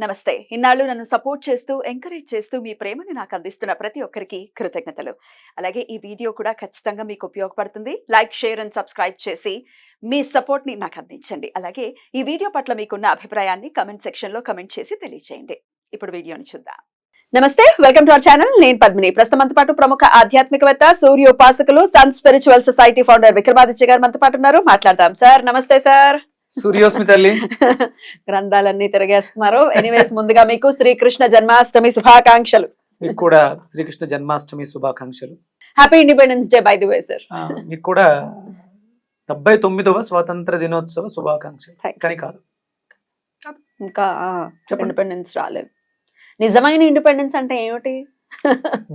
నమస్తే. ఇన్నాళ్ళు నన్ను సపోర్ట్ చేస్తూ, ఎంకరేజ్ చేస్తూ మీ ప్రేమని నాకు అందిస్తున్న ప్రతి ఒక్కరికి కృతజ్ఞతలు. అలాగే ఈ వీడియో కూడా ఖచ్చితంగా మీకు ఉపయోగపడుతుంది. లైక్, షేర్ అండ్ సబ్స్క్రైబ్ చేసి మీ సపోర్ట్‌ని నాకు అందించండి. అలాగే ఈ వీడియో పట్ల మీకున్న అభిప్రాయాన్ని కామెంట్ సెక్షన్‌లో కామెంట్ చేసి తెలియజేయండి. ఇప్పుడు వీడియోని చూద్దాం. నమస్తే, వెల్కమ్ టు అవర్ ఛానల్. నేను పద్మిని. ప్రస్తుతం మనతో పాటు ప్రముఖ ఆధ్యాత్మికవేత్త, సూర్యోపాసకులు, sun spiritual society founder Vikramaditya garu మనతో పాటు ఉన్నారు. మాట్లాడదాం. సార్ నమస్తే సార్. సూర్యోస్మి తల్లి. గ్రంథాలన్నీ తిరిగేస్తున్నారు. ఎనీవేస్ ముందుగా మీకు శ్రీకృష్ణ జన్మాష్టమి శుభాకాంక్షలు. మీకు కూడా శ్రీకృష్ణ జన్మాష్టమి శుభాకాంక్షలు. Happy independence day by the way sir. మీకు కూడా 79వ స్వాతంత్ర దినోత్సవ శుభాకాంక్షలు. కానీ కాదు, ఇంకా ఇండిపెండెన్స్ రాలేదు. నిజమైన ఇండిపెండెన్స్ అంటే ఏమిటి?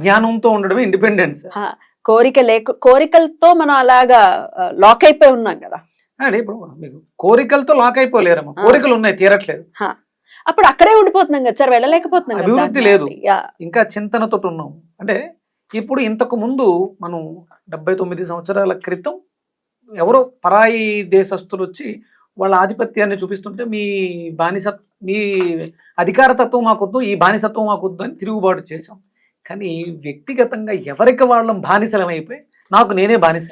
జ్ఞానంతో ఉండడమే ఇండిపెండెన్స్. కోరికలతో మనం అలాగా లాక్ అయిపోయి ఉన్నాం కదా. అంటే ఇప్పుడు మీకు కోరికలతో లాక్ అయిపోలేరమ్మా. కోరికలు ఉన్నాయి, తీరట్లేదు. అప్పుడు అక్కడే ఉండిపోతున్నాం కదా సార్, వెళ్ళలేకపోతున్నాం. అభివృద్ధి లేదు, ఇంకా చింతనతో ఉన్నాం. అంటే ఇప్పుడు ఇంతకు ముందు మనం 79 సంవత్సరాల క్రితం ఎవరో పరాయి దేశస్తులు వచ్చి వాళ్ళ ఆధిపత్యాన్ని చూపిస్తుంటే మీ అధికారతత్వం మాకొద్దు, ఈ బానిసత్వం మాకొద్దు అని తిరుగుబాటు చేశాం. కానీ వ్యక్తిగతంగా ఎవరికి వాళ్ళం బానిసలం అయిపోయి, నాకు నేనే బానిస,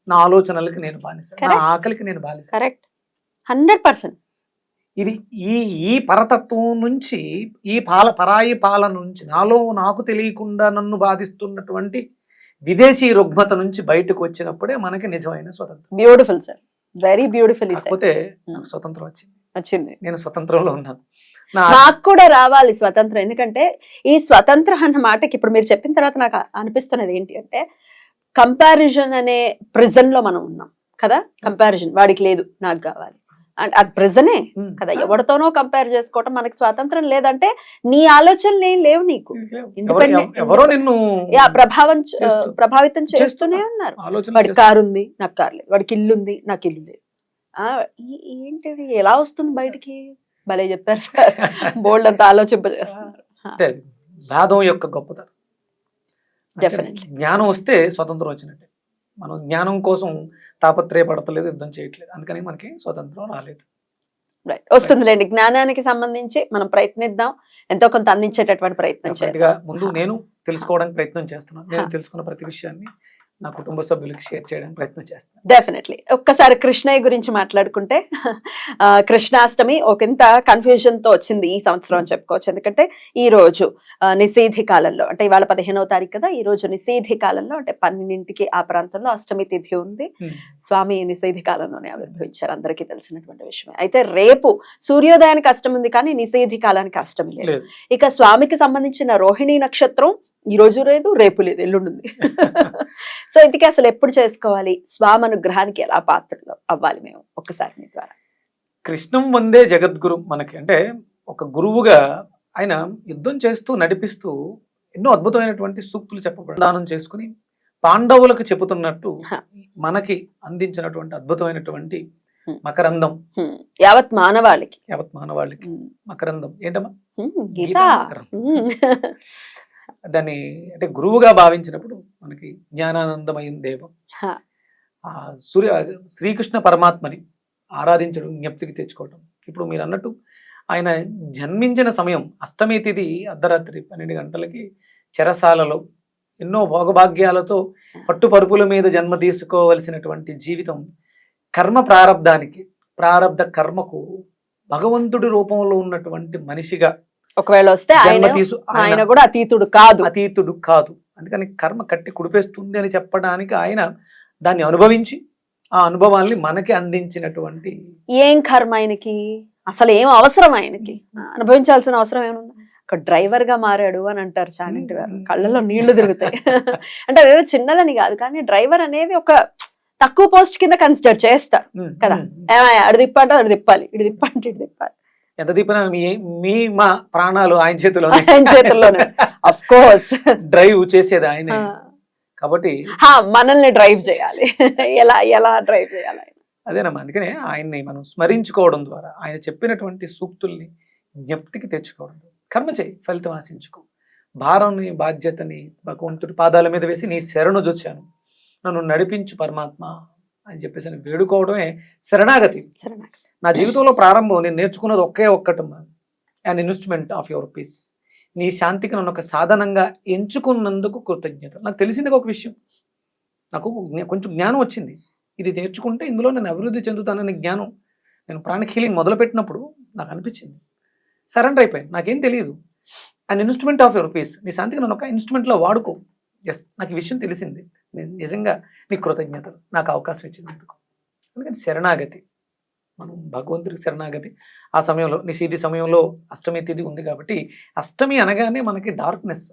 నా ఆలోచనలకి నేను బానిస, నా ఆకలికి నేను బానిస. కరెక్ట్, 100%. ఇది ఈ పరతత్వం నుంచి, ఈ పరాయి పాలన నుంచి, నాకు తెలియకుండా నన్ను బాధిస్తున్నటువంటి విదేశీ రుగ్మత నుంచి బయటకు వచ్చినప్పుడే మనకి నిజమైన స్వతంత్రం. Beautiful sir, very beautiful. కాకపోతే నాకు స్వతంత్రం వచ్చింది. నేను స్వతంత్రంలో ఉన్నాను. నాకు కూడా రావాలి స్వతంత్రం. ఎందుకంటే ఈ స్వతంత్రం అన్న మాటకి ఇప్పుడు మీరు చెప్పిన తర్వాత నాకు అనిపిస్తున్నది ఏంటి అంటే, కంపారిజన్ అనే ప్రిజన్ లో మనం ఉన్నాం కదా. కంపారిజన్ వాడికి లేదు, నాకు కావాలి, అది ప్రిజనే కదా. ఎవరితోనో కంపేర్ చేసుకోవటం. మనకి స్వాతంత్రం లేదంటే నీ ఆలోచనలు ఏం లేవు, నీకు ప్రభావితం చేస్తూనే ఉన్నారు. వాడికి కారు ఉంది, నాకు కారు లేదు. వాడికి ఇల్లు ఉంది, నాకు ఇల్లు లేదు. ఏంటిది, ఎలా వస్తుంది బయటికి? భలే చెప్పారు సార్. బోల్డ్ అంతా ఆలోచింపజేస్తున్నారు. వేదం యొక్క గొప్పతనం. డెఫినెట్లీ జ్ఞానం వస్తే స్వతంత్రం వచ్చినట్టే. మనం జ్ఞానం కోసం తాపత్రయపడతలేదు, యుద్ధం చేయట్లేదు, అందుకని మనకి స్వతంత్రం రాలేదు. రైట్, వస్తుందిలేండి. జ్ఞానానికి సంబంధించి మనం ప్రయత్నిద్దాం, ఎంతో కొంత అందించేటటువంటి ప్రయత్నం చేయాలి. ముందు నేను తెలుసుకోవడానికి ప్రయత్నం చేస్తున్నాను. నేను తెలుసుకున్న ప్రతి విషయాన్ని నా కుటుంబ సభ్యులకి షేర్ చేయడానికి ప్రయత్నం చేస్తాను. డెఫినెట్లీ. ఒక్కసారి కృష్ణయ్య గురించి మాట్లాడుకుంటే, కృష్ణాష్టమి ఒకంత కన్ఫ్యూజన్ తో వచ్చింది ఈ సంవత్సరం అని చెప్పుకోవచ్చు. ఎందుకంటే ఈ రోజు నిషేధి కాలంలో, అంటే ఇవాళ 15వ తారీఖు కదా, ఈ రోజు నిషేధి కాలంలో, అంటే 12కి ఆ ప్రాంతంలో అష్టమి తిథి ఉంది. స్వామి నిషేధి కాలంలోనే ఆవిర్భవించారు, అందరికీ తెలిసినటువంటి విషయమే. అయితే రేపు సూర్యోదయానికి అష్టమి ఉంది, కానీ నిషేధి కాలానికి అష్టమి లేదు. ఇక స్వామికి సంబంధించిన రోహిణి నక్షత్రం ఈ రోజు లేదు, రేపు లేదు, ఎల్లుండి. సో ఇంతకీ అసలు ఎప్పుడు చేసుకోవాలి? స్వామి అనుగ్రహానికి ఎలా పాత్రలు అవ్వాలి మేము? ఒక్కసారి మీ ద్వారా. కృష్ణం వందే జగద్గురు. మనకి అంటే ఒక గురువుగా ఆయన యుద్ధం చేస్తూ నడిపిస్తూ ఎన్నో అద్భుతమైనటువంటి సూక్తులు చెప్పబడానం చేసుకుని పాండవులకు చెబుతున్నట్టు మనకి అందించినటువంటి అద్భుతమైనటువంటి మకరందం. యావత్ మానవాళికి మకరందం ఏంటమ్మా? గీతా. దాన్ని అంటే గురువుగా భావించినప్పుడు మనకి జ్ఞానానందమైన దేవం శ్రీకృష్ణ పరమాత్మని ఆరాధించడం, జ్ఞప్తికి తెచ్చుకోవటం. ఇప్పుడు మీరు అన్నట్టు ఆయన జన్మించిన సమయం అష్టమి తిథి అర్ధరాత్రి 12 గంటలకి చెరసాలలో ఎన్నో భోగభాగ్యాలతో పట్టుపరుపుల మీద జన్మ తీసుకోవలసినటువంటి జీవితం కర్మ ప్రారబ్ధ కర్మకు భగవంతుడి రూపంలో ఉన్నటువంటి మనిషిగా ఒకవేళ వస్తే ఆయన కూడా అతీతుడు కాదు. అందుకని కర్మ కట్టి కుడిపేస్తుంది అని చెప్పడానికి ఆయన దాన్ని అనుభవించి ఆ అనుభవాల్ని మనకి అందించినటువంటి. ఏం కర్మ ఆయనకి, అసలు ఏం అవసరం ఆయనకి అనుభవించాల్సిన అవసరం ఏముంది? ఒక డ్రైవర్ గా మారాడు అని అంటారు చాగంటి గారు. కళ్ళలో నీళ్లు తిరుగుతాయి. అంటే అదేదో చిన్నదని కాదు, కానీ డ్రైవర్ అనేది ఒక తక్కువ పోస్ట్ కింద కన్సిడర్ చేస్తారు కదా. అడు తిప్పంటే అడు తిప్పాలి, ఇటు తిప్పంటే ఇటు తిప్పాలి. ఎంత తిప్పినా మా ప్రాణాలు ఆయన చేతిలోనే. ఆఫ్ కోర్స్ డ్రైవ్ చేసేది ఆయన కాబట్టి మనల్ని డ్రైవ్ చేయాలి. ఎలా డ్రైవ్ చేయాలి? అదేనమ్మా. అందుకనే ఆయన్ని మనం స్మరించుకోవడం ద్వారా, ఆయన చెప్పినటువంటి సూక్తుల్ని జ్ఞప్తికి తెచ్చుకోవడం. కర్మ చేయి, ఫలితం ఆశించుకో. భారాన్ని, బాధ్యతని భగవంతుడి పాదాల మీద వేసి నీ శరణు జొచ్చాను, నన్ను నడిపించు పరమాత్మ అని చెప్పేసి వేడుకోవడమే శరణాగతి. నా జీవితంలో ప్రారంభం నేను నేర్చుకున్నది ఒక్కటమ్మా, an investment of your peace. నీ శాంతికి నన్ను ఒక సాధనంగా ఎంచుకున్నందుకు కృతజ్ఞత. నాకు తెలిసింది ఒక విషయం, నాకు కొంచెం జ్ఞానం వచ్చింది. ఇది నేర్చుకుంటే ఇందులో నేను అభివృద్ధి చెందుతాననే జ్ఞానం నేను ప్రాణిక్ హీలింగ్ మొదలుపెట్టినప్పుడు నాకు అనిపించింది. సరెండర్ అయిపోయాను. నాకేం తెలియదు. And instrument of your peace, నీ శాంతికి నన్ను ఒక ఇన్స్ట్రుమెంట్లో వాడుకో. ఎస్, నాకు ఈ విషయం తెలిసింది. నేను నిజంగా నీకు కృతజ్ఞతలు, నాకు అవకాశం ఇచ్చినందుకు. అందుకని శరణాగతి, మనం భగవంతుడికి శరణాగతి. ఆ సమయంలో నిషీధి సమయంలో అష్టమి తిథి ఉంది కాబట్టి, అష్టమి అనగానే మనకి డార్క్నెస్,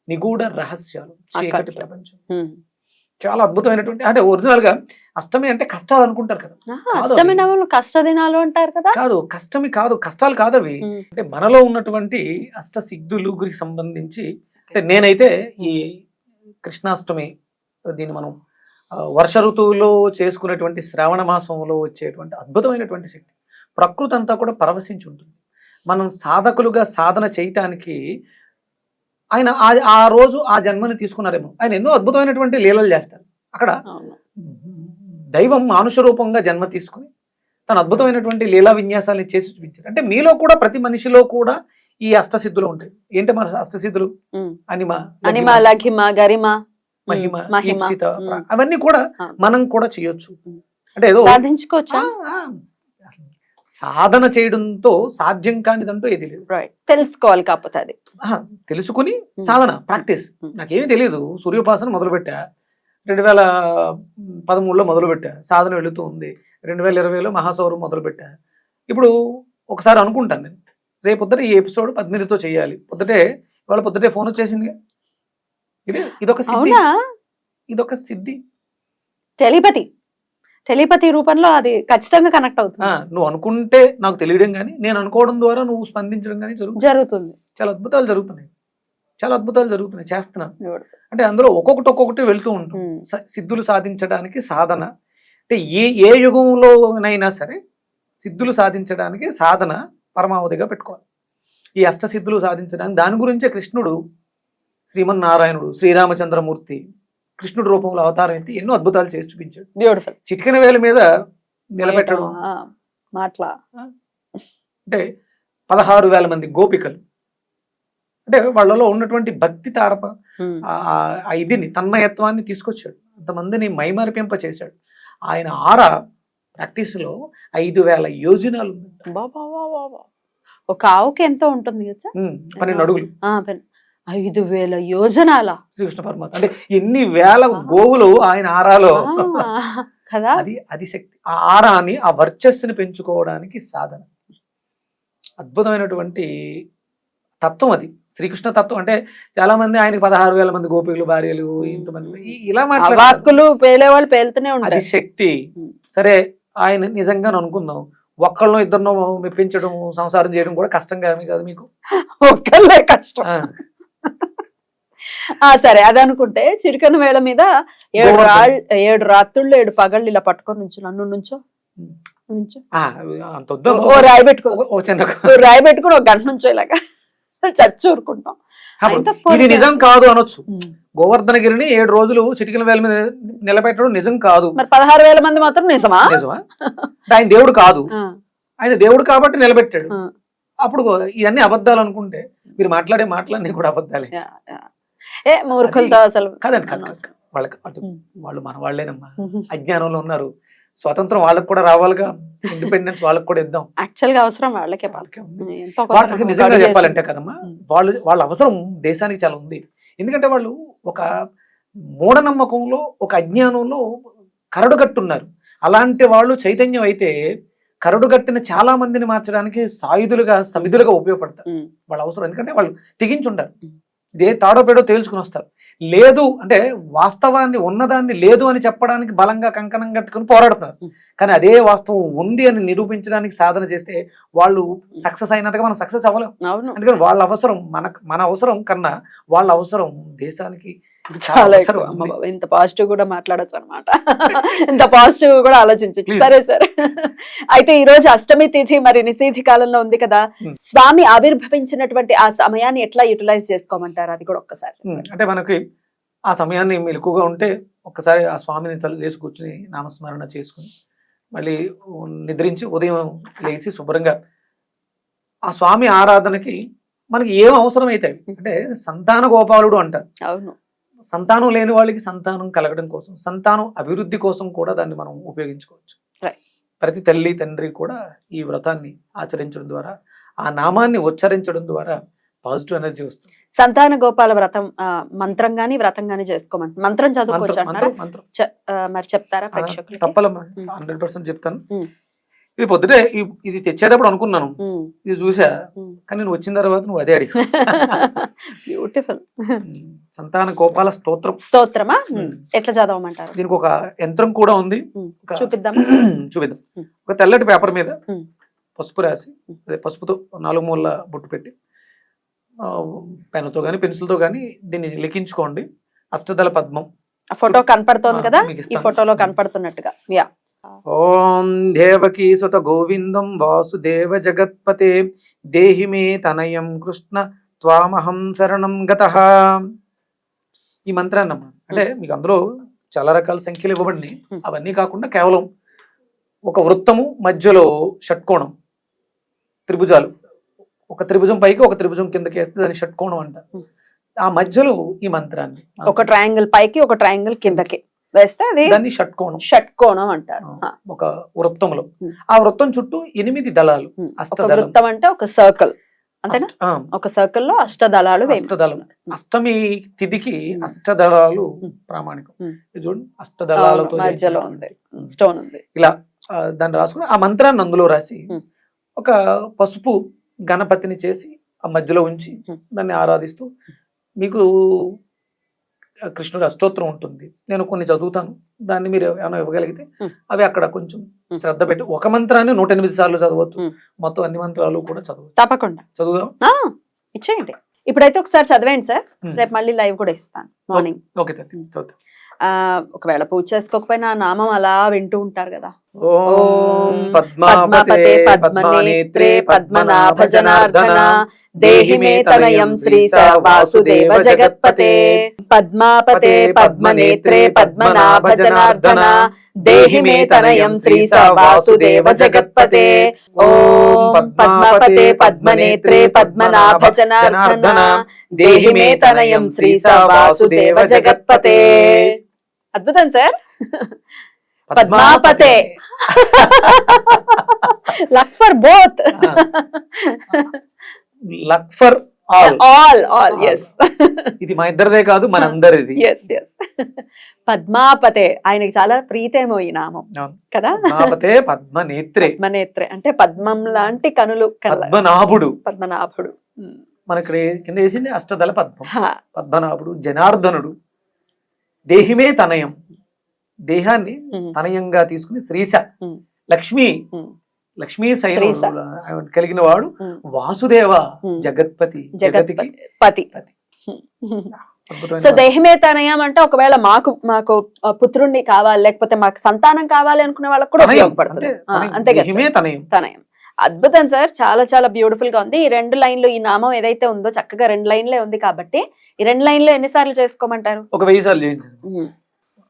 నిగూఢ రహస్యాలు, చీకటి ప్రపంచం. చాలా అద్భుతమైనటువంటి, అంటే ఒరిజినల్ గా అష్టమి అంటే కష్టాలు అనుకుంటారు కదా. అష్టమి నవలు కష్ట దినాలు అంటారు కదా. కాదు, కష్టమి కాదు, కష్టాలు కాదు అవి. అంటే మనలో ఉన్నటువంటి అష్ట సిద్ధులు గురికి సంబంధించి, అంటే నేనైతే ఈ కృష్ణాష్టమి, దీన్ని మనం వర్ష ఋతువులో చేసుకునేటువంటి శ్రావణ మాసంలో వచ్చేటువంటి అద్భుతమైనటువంటి శక్తి. ప్రకృతి అంతా కూడా పరవశించి ఉంటుంది. మనం సాధకులుగా సాధన చేయటానికి ఆయన ఆ రోజు ఆ జన్మని తీసుకున్నారేమో. ఆయన ఎన్నో అద్భుతమైనటువంటి లీలలు చేస్తారు. అక్కడ దైవం మానుష రూపంగా జన్మ తీసుకుని తన అద్భుతమైనటువంటి లీలా విన్యాసాలని చేసి చూపించారు. అంటే మీలో కూడా, ప్రతి మనిషిలో కూడా ఈ అష్టసిద్ధులు ఉంటాయి. ఏంటి మన అష్టసిద్ధులు? అనిమ, లఘిమ, గరిమ, మహిమ, ఈప్సిత, అవన్నీ కూడా మనం కూడా చేయొచ్చు. అంటే ఏదో సాధించుకోవచ్చా? సాధన చేయడంతో సాధ్యం కానిదంటూ ఏది లేదు. తెలుసుకోవాలి. కాకపోతే అది తెలుసుకుని సాధన, ప్రాక్టీస్. నాకేమీ తెలియదు. సూర్యోపాసన మొదలుపెట్టా, 2013లో మొదలుపెట్టా. సాధన వెళుతూ ఉంది. 2020లో మహాసౌరం మొదలుపెట్టా. ఇప్పుడు ఒకసారి అనుకుంటాను నేను, రేపు పొద్దుట ఈ ఎపిసోడ్ పద్మినితో చేయాలి. ఇవాళ పొద్దుటే ఫోన్ వచ్చేసింది. ఇదొక సిద్ధి, ఇదొక సిద్ధి. టెలిపతి రూపంలో అది ఖచ్చితంగా కనెక్ట్ అవుతుంది. నువ్వు అనుకుంటే నాకు తెలియడం కానీ, నేను అనుకోవడం ద్వారా నువ్వు స్పందించడం కానీ జరుగుతుంది. చాలా అద్భుతాలు జరుగుతున్నాయి. చేస్తున్నాను. అంటే అందులో ఒక్కొక్కటి వెళ్తూ ఉంటాం. సిద్ధులు సాధించడానికి సాధన, అంటే ఏ యుగంలోనైనా సరే సిద్ధులు సాధించడానికి సాధన పరమావధిగా పెట్టుకోవాలి. ఈ అష్టసిద్ధులు సాధించడానికి దాని గురించే కృష్ణుడు, శ్రీమన్నారాయణుడు, శ్రీరామచంద్రమూర్తి కృష్ణుడు రూపంలో అవతారం ఎత్తి ఎన్నో అద్భుతాలు చేసి చూపించాడు. బ్యూటిఫుల్. చిటికెన వేల మీద నిలబెట్టడం, అంటే 16,000 మంది గోపికలు, అంటే వాళ్ళలో ఉన్నటువంటి భక్తి తారప ఇదిని, తన్మయత్వాన్ని తీసుకొచ్చాడు. అంతమందిని మైమరిపింప చేశాడు. ఆయన ప్రాక్టీస్ లో 5,000 యోజనాలు ఉంది. ఒక ఆవుకి ఎంతో ఉంటుంది కదా, 12 అడుగులు. 5,000 యోజనాల శ్రీకృష్ణ పరమాత్మ, అంటే ఎన్ని వేల గోవులు ఆయన ఆరాలో కదా. అది శక్తి. ఆ ఆరాని, ఆ వర్చస్సుని పెంచుకోవడానికి సాధన. అద్భుతమైనటువంటి తత్వం అది, శ్రీకృష్ణ తత్వం. అంటే చాలా మంది ఆయనకి 16,000 మంది గోపికలు, భార్యలు, ఇంతమంది ఇలా మాట్లాడుతులు పేలేవాళ్ళు పేలుతూనే ఉంటారు. అది శక్తి. సరే, ఆయన నిజంగా అనుకుందాం, ఒక్కళ్ళనో ఇద్దరినో మెప్పించడం, సంసారం చేయడం కూడా కష్టం కాదు మీకు. ఒక్కళ్ళే కష్టం. సరే, అది అనుకుంటే చిటికన వేళ మీద 7 రాత్రుళ్ళు 7 పగళ్ళు ఇలా పట్టుకొని నుంచో రాయి పెట్టుకుని ఒక గంట నుంచో ఇలాగా చచ్చూరుకుంటాం. ఇది నిజం కాదు అనొచ్చు. గోవర్ధనగిరిని 7 రోజులు చిటికల వేల మీద నిలబెట్టడం నిజం కాదు. మరి 16,000 మంది మాత్రం నిజమా? ఆయన దేవుడు కాదు, ఆయన దేవుడు కాబట్టి నిలబెట్టాడు. అప్పుడు ఇవన్నీ అబద్ధాలు అనుకుంటే మీరు మాట్లాడే మాటలన్నీ కూడా అబద్ధాలే. మూర్ఖులతో అసలు కాదండి, వాళ్ళకి వాళ్ళు మన వాళ్ళేనమ్మా. అజ్ఞానంలో ఉన్నారు. స్వతంత్రం వాళ్ళకి కూడా రావాలిగా, ఇండిపెండెన్స్ వాళ్ళకి కూడా ఇద్దాం. యాక్చువల్ గా అవసరం వాళ్ళకే. వాళ్ళకి నిజంగా చెప్పాలంటే కదమ్మా, వాళ్ళ అవసరం దేశానికి చాలా ఉంది. ఎందుకంటే వాళ్ళు ఒక మూఢనమ్మకంలో, ఒక అజ్ఞానంలో కరడుగట్టున్నారు. అలాంటి వాళ్ళు చైతన్యం అయితే కరడుగట్టిన చాలా మందిని మార్చడానికి సాయుధులుగా, సమిధులుగా ఉపయోగపడతారు. వాళ్ళ అవసరం, ఎందుకంటే వాళ్ళు తెగించుంటారు. ఇదే తాడో పేడో తేల్చుకుని వస్తారు. లేదు అంటే వాస్తవాన్ని, ఉన్నదాన్ని లేదు అని చెప్పడానికి బలంగా కంకణం కట్టుకుని పోరాడుతున్నారు. కానీ అదే వాస్తవం ఉంది అని నిరూపించడానికి సాధన చేస్తే వాళ్ళు సక్సెస్ అయినంతగా మనం సక్సెస్ అవ్వలేం. అందుకని వాళ్ళ అవసరం మన అవసరం కన్నా వాళ్ళ అవసరం దేశానికి చాలా ఎక్కువ. ఇంత పాజిటివ్ కూడా మాట్లాడచ్చు అనమాట, ఇంత పాజిటివ్ కూడా ఆలోచించచ్చు. సరే సరే, అయితే ఈ రోజు అష్టమి తిథి, మరి నిషీధి కాలంలో ఉంది కదా, స్వామి ఆవిర్భవించినటువంటి ఆ సమయాన్ని ఎట్లా యూటిలైజ్ చేసుకోమంటారు? అది కూడా ఒక్కసారి. అంటే మనకి ఆ సమయాన్ని మెలకుగా ఉంటే ఒక్కసారి ఆ స్వామిని లేచి కూర్చుని నామస్మరణ చేసుకుని మళ్ళీ నిద్రించి ఉదయం లేచి శుభ్రంగా ఆ స్వామి ఆరాధనకి మనకి ఏం అవసరం అయితే అంటే సంతాన గోపాలుడు అంటారు. అవును. సంతానం లేని వాళ్ళకి సంతానం కలగడం కోసం, సంతానం అభివృద్ధి కోసం కూడా దాన్ని మనం ఉపయోగించుకోవచ్చు. Right. ప్రతి తల్లి తండ్రి కూడా ఈ వ్రతాన్ని ఆచరించడం ద్వారా, ఆ నామాన్ని ఉచ్చరించడం ద్వారా పాజిటివ్ ఎనర్జీ వస్తుంది. సంతాన గోపాల వ్రతం మంత్రం గాని వ్రతం గాని చేసుకోమంట. మంత్రం చదువుకోవచ్చు అంటారా? మంత్రం మరి చెప్తారా ప్రేక్షకులకి? తప్పలమ్మా, 100% చెప్తాను. ఇది పొద్దుటే ఇది తెచ్చేటప్పుడు అనుకున్నాను, ఇది చూసా, కానీ నువ్వు వచ్చిన తర్వాత నువ్వు అదే అడిగి. బ్యూటిఫుల్. సంతాన గోపాల స్తోత్రమా? ఎట్లా చదవమంటారు? దీనికి ఒక యంత్రం కూడా ఉంది, చూపిద్దాం. చూపిద్దాం. ఒక తెల్లటి పేపర్ మీద పసుపు రాసి, అదే పసుపుతో 4 మూల బొట్టు పెట్టి, పెన్నుతో గానీ పెన్సిల్తో గానీ దీన్ని లిఖించుకోండి. అష్టదళ పద్మం. ఫోటో కనపడుతోంది కదా, ఈ ఫోటోలో కనపడుతున్నట్టుగా. యా. ఓం దేవకీ సుత గోవిందం వాసుదేవ జగత్పతే దేహి మే తనయం కృష్ణ త్వామహం శరణం గతః. ఈ మంత్రాన్ని అమ్మా, అంటే మీకు అందులో చాలా రకాల సంఖ్యలు ఇవ్వబడినాయి. అవన్నీ కాకుండా కేవలం ఒక వృత్తము మధ్యలో షట్కోణం, త్రిభుజాలు, ఒక త్రిభుజం పైకి ఒక త్రిభుజం కిందకి వేస్తే దాన్ని షట్కోణం అంట. ఆ మధ్యలో ఈ మంత్రాన్ని, ఒక ట్రయాంగిల్ పైకి ఒక ట్రయాంగిల్ కిందకి వేస్తే అది దాన్ని షట్కోణం అంటారు. ఒక వృత్తంలో ఆ వృత్తం చుట్టూ 8 దళాలు. ఒక వృత్తం అంటే ఒక సర్కిల్ అంతేనా? ఒక సర్కిల్ లో అష్టదళాలు. అష్టమి తిథికి అష్టదళాలు ప్రామాణికం. చూడండి, అష్టదళాలతో మధ్యలో ఉంది స్టోన్ ఉంది. ఇలా దాన్ని రాసుకుని ఆ మంత్రాన్ని అందులో రాసి ఒక పసుపు గణపతిని చేసి ఆ మధ్యలో ఉంచి దాన్ని ఆరాధిస్తూ, మీకు కృష్ణుడి అష్టోత్తరం ఉంటుంది, నేను కొన్ని చదువుతాను, దాన్ని మీరు ఏమైనా ఇవ్వగలిగితే అవి అక్కడ కొంచెం శ్రద్ధ పెట్టి, ఒక మంత్రాన్ని 108 సార్లు చదవచ్చు, మొత్తం అన్ని మంత్రాలు కూడా చదవచ్చు. తప్పకుండా చదువుదాం, ఇచ్చేయండి. ఇప్పుడైతే ఒకసారి చదివేయండి సార్, రేపు మళ్ళీ లైవ్ కూడా ఇస్తాను మార్నింగ్. ఓకే, చదువుతాం. ఒకవేళ పూజ చేసుకోకపోయినా నామం అలా వింటూ ఉంటారు కదా. ఓం పద్మాపతే పద్మనేత్రే పద్మనాభ జనార్దన దేహి మే తనయం శ్రీ వాసుదేవ జగత్పతే. పద్మాపతే పద్మనేత్రే పద్మనాభ జనార్దన దేహి మే తనయం శ్రీ వాసుదేవ జగత్పతే. ఓం పద్మాపతే పద్మనేత్రే పద్మనాభ జనార్దన దేహి మే తనయం శ్రీ వాసుదేవ జగత్పతే. అద్భుతం సార్. పద్మాపతే, luck for both, luck for all. yes. ఇది మా ఇద్దరిదే కాదు, మనందరిది. yes. పద్మాపతే, ఆయనకి చాలా ప్రీతేమో ఈ నామం కదా. పద్మాపతే పద్మనేత్రే, పద్మనేత్రే అంటే పద్మం లాంటి కనులు. పద్మనాభుడు, పద్మనాభుడు మనకి కింద వేసింది అష్టదళ పద్మం. పద్మనాభుడు జనార్దనుడు. దేహిమే తనయం, దేహాన్ని తనయంగా తీసుకుని శ్రీశ, లక్ష్మీ సైన్యం కలిగిన వాడు వాసుదేవ జగత్పతి, జగతికి పతి. సో దేహమే తనయం అంటే ఒకవేళ మాకు పుత్రుణ్ణి కావాలి, లేకపోతే మాకు సంతానం కావాలి అనుకునే వాళ్ళకి కూడా ఉపయోగపడుతుంది. అంతే కదా, తనయం. అద్భుతం సార్, చాలా చాలా బ్యూటిఫుల్ గా ఉంది. ఈ 2 లైన్లు, ఈ నామం ఏదైతే ఉందో చక్కగా 2 లైన్లే ఉంది కాబట్టి ఈ 2 లైన్లు ఎన్నిసార్లు చేసుకోమంటారు? ఒక 1000 సార్లు చేయించండి.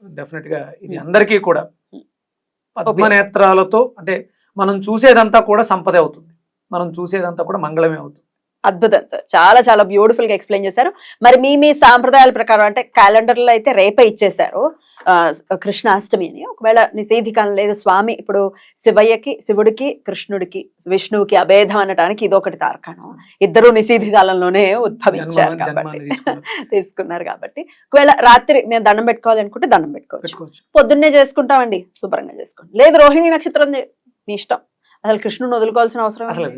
డెఫినెట్ గా ఇది అందరికీ కూడా పద్మనేత్రాలతో, అంటే మనం చూసేదంతా కూడా సంపద అవుతుంది, మనం చూసేదంతా కూడా మంగళమే అవుతుంది. అద్భుతం సార్, చాలా చాలా బ్యూటిఫుల్ గా ఎక్స్ప్లెయిన్ చేశారు. మరి మీ సాంప్రదాయాల ప్రకారం అంటే క్యాలెండర్ లో అయితే రేపే ఇచ్చేసారు కృష్ణాష్టమి అని. ఒకవేళ నిషేధి కాలం లేదు, స్వామి ఇప్పుడు శివుడికి కృష్ణుడికి విష్ణువుకి అభేదం అనడానికి ఇదొకటి తార్కాణం. ఇద్దరు నిషేధి కాలంలోనే ఉద్భవించారు కాబట్టి తీసుకున్నారు కాబట్టి, ఒకవేళ రాత్రి మేము దండం పెట్టుకోవాలనుకుంటే దండం పెట్టుకోవచ్చు, పొద్దున్నే చేసుకుంటామండి, శుభ్రంగా చేసుకోండి. లేదు రోహిణి నక్షత్రం, మీ ఇష్టం. అసలు కృష్ణుని వదులుకోవాల్సిన అవసరం అసలు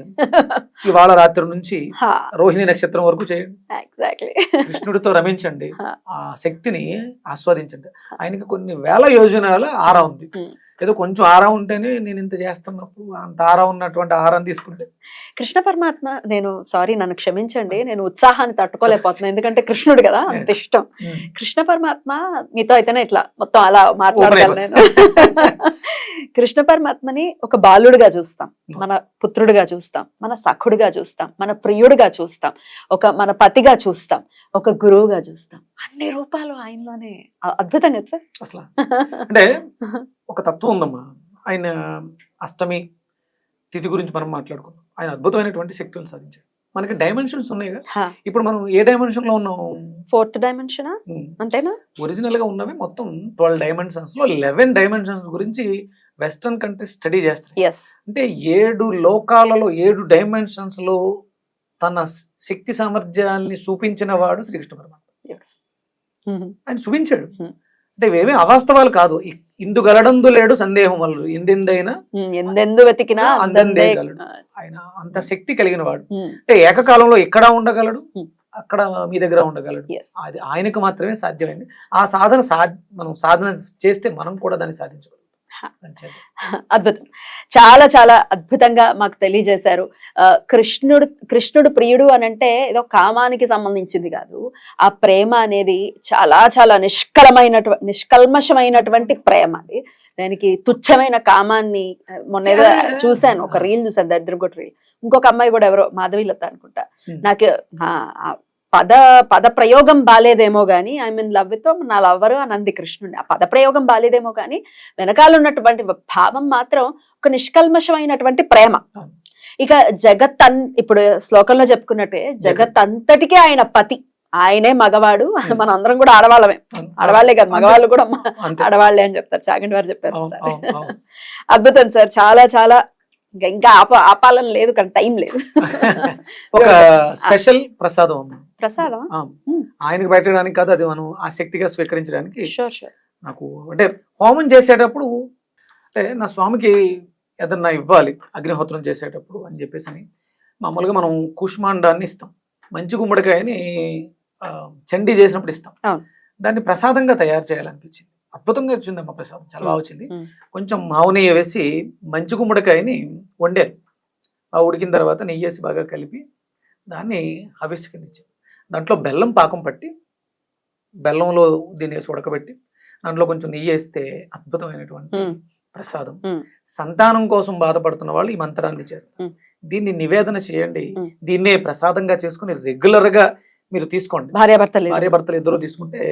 ఇవాళ రాత్రి నుంచి రోహిణి నక్షత్రం వరకు చేయండి. ఎగ్జాక్ట్లీ, కృష్ణుడితో రమించండి, ఆ శక్తిని ఆస్వాదించండి. ఆయనకి కొన్ని వేల యోజనాల ఆరా ఉంది, ఏదో కొంచెం ఆరా ఉంటేనే నేను ఇంత చేస్తున్నప్పుడు అంత ఆరా ఉన్నటువంటి ఆరాన్ని తీసుకుంటే. కృష్ణ పరమాత్మ, నన్ను క్షమించండి, నేను ఉత్సాహాన్ని తట్టుకోలేకపోతున్నాను, ఎందుకంటే కృష్ణుడు కదా అంత ఇష్టం. కృష్ణ పరమాత్మ మీతో అయితేనే ఇట్లా మొత్తం అలా మాట్లాడగలను నేను. కృష్ణ పరమాత్మని ఒక బాలుడిగా చూస్తాం, మన పుత్రుడిగా చూస్తాం, మన సఖుడిగా చూస్తాం, మన ప్రియుడిగా చూస్తాం, మన పతిగా చూస్తాం, ఒక గురువుగా చూస్తాం. అన్ని రూపాలు ఆయనలోనే. అద్భుతం కదా సార్. అసలు అంటే ఒక తత్వం ఉందమ్మా. ఆయన అష్టమి తిథి గురించి మనం మాట్లాడుకున్నాం. ఆయన అద్భుతమైనటువంటి శక్తులను సాధించాడు. మనకి డైమెన్షన్స్ ఉన్నాయిగా, హా. ఇప్పుడు మనం ఏ డైమెన్షన్ లో ఉన్నాం? 4th dimension అంతేనా? ఒరిజినల్ గా ఉన్నవి మొత్తం 12 డైమెన్షన్స్ లో 11 డైమెన్షన్స్ గురించి వెస్టర్న్ కంట్రీస్ స్టడీ చేస్తాయి. ఎస్. అంటే 7 లోకాలలో 7 డైమెన్షన్స్ లో తన శక్తి సామర్థ్యాన్ని చూపించిన వాడు శ్రీకృష్ణ పరమాత్మ. ఆయన చూపించాడు. అంటే ఇవేమీ అవాస్తవాలు కాదు. ఇందుగలడందు లేడు సందేహం వల్ల ఎందెందైనా ఎందెందు వెతికినా అందందే గలడు. ఆయన అంత శక్తి కలిగిన వాడు. అంటే ఏకకాలంలో ఇక్కడ ఉండగలడు, అక్కడ మీ దగ్గర ఉండగలడు. అది ఆయనకు మాత్రమే సాధ్యమైంది. ఆ సాధన మనం సాధన చేస్తే మనం కూడా దాన్ని సాధించగలం. అద్భుతం. చాలా చాలా అద్భుతంగా మాకు తెలియజేశారు. కృష్ణుడు ప్రియుడు అని అంటే ఏదో కామానికి సంబంధించింది కాదు. ఆ ప్రేమ అనేది చాలా చాలా నిష్కల్మషమైనటువంటి ప్రేమ. అది దానికి తుచ్చమైన కామాన్ని మొన్న ఏదో చూశాను, ఒక రీల్ చూసాను, దరిద్రగొట్టు రీల్. ఇంకొక అమ్మాయి కూడా ఎవరో మాధవీలత అనుకుంటా, నాకు పద ప్రయోగం బాలేదేమో గానీ ఐ మీన్ లవ్ విత్ నా లవ్వరు అని అంది కృష్ణుడిని. ఆ పద ప్రయోగం బాలేదేమో గానీ వెనకాల ఉన్నటువంటి భావం మాత్రం ఒక నిష్కల్మషమైనటువంటి ప్రేమ. ఇక ఇప్పుడు శ్లోకంలో చెప్పుకున్నట్టే జగత్ అంతటికే ఆయన పతి, ఆయనే మగవాడు. మన అందరం కూడా ఆడవాళ్ళమే, ఆడవాళ్లే కాదు మగవాళ్ళు కూడా ఆడవాళ్లే అని చెప్తారు, చాగంటి వారు చెప్పారు. అద్భుతం సార్, చాలా చాలా. ఇంకా ఆపాలని లేదు కానీ టైం లేదు. ఒక స్పెషల్ ప్రసాదం ఆయనకు పెట్టడానికి కాదు, అది మనం ఆ శక్తిగా స్వీకరించడానికి. నాకు అంటే హోమం చేసేటప్పుడు అంటే నా స్వామికి ఏదన్నా ఇవ్వాలి అగ్నిహోత్రం చేసేటప్పుడు అని చెప్పేసి మామూలుగా మనం కుష్మాండాన్ని ఇస్తాం, మంచి గుమ్మడికాయని చండీ చేసినప్పుడు ఇస్తాం. దాన్ని ప్రసాదంగా తయారు చేయాలనిపించింది. అద్భుతంగా వచ్చిందమ్మా ప్రసాదం, చాలా బాగా వచ్చింది. కొంచెం మావు నెయ్యి వేసి మంచి గుమ్మడికాయని వండారు. ఆ ఉడికిన తర్వాత నెయ్యి వేసి బాగా కలిపి దాన్ని హవిస్సు కింద ఇచ్చారు. దాంట్లో బెల్లం పాకం పట్టి బెల్లంలో దీన్ని వేసి ఉడకబెట్టి దాంట్లో కొంచెం నెయ్యి వేస్తే అద్భుతమైనటువంటి ప్రసాదం. సంతానం కోసం బాధపడుతున్న వాళ్ళు ఈ మంత్రాన్ని చేస్తారు. దీన్ని నివేదన చేయండి, దీన్నే ప్రసాదంగా చేసుకుని రెగ్యులర్ గా మీరు తీసుకోండి. భార్యాభర్తలు ఇద్దరు తీసుకుంటే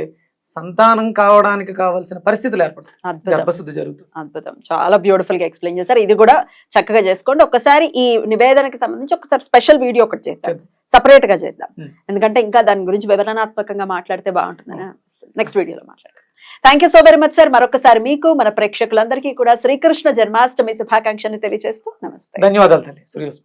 సంతానం కావడానికి కావాల్సిన పరిస్థితులు ఏర్పడతాయి, గర్భశుద్ధి జరుగుతుంది. అద్భుతం, చాలా బ్యూటిఫుల్ గా ఎక్స్ప్లెయిన్ చేశారు. ఇది కూడా చక్కగా చేసుకోండి. ఒకసారి ఈ నివేదనకి సంబంధించి ఒకసారి స్పెషల్ వీడియో ఒకటి చేద్దాం, సపరేట్ గా చేద్దాం. ఎందుకంటే ఇంకా దాని గురించి వివరణాత్మకంగా మాట్లాడితే బాగుంటుందని నెక్స్ట్ వీడియోలో మాట్లాడతాం. Thank you so very much sir. మరొకసారి మీకు మన ప్రేక్షకులందరికీ కూడా శ్రీకృష్ణ జన్మాష్టమి శుభాకాంక్షలు తెలియజేస్తూ నమస్తే. ధన్యవాదాలు తల్లి.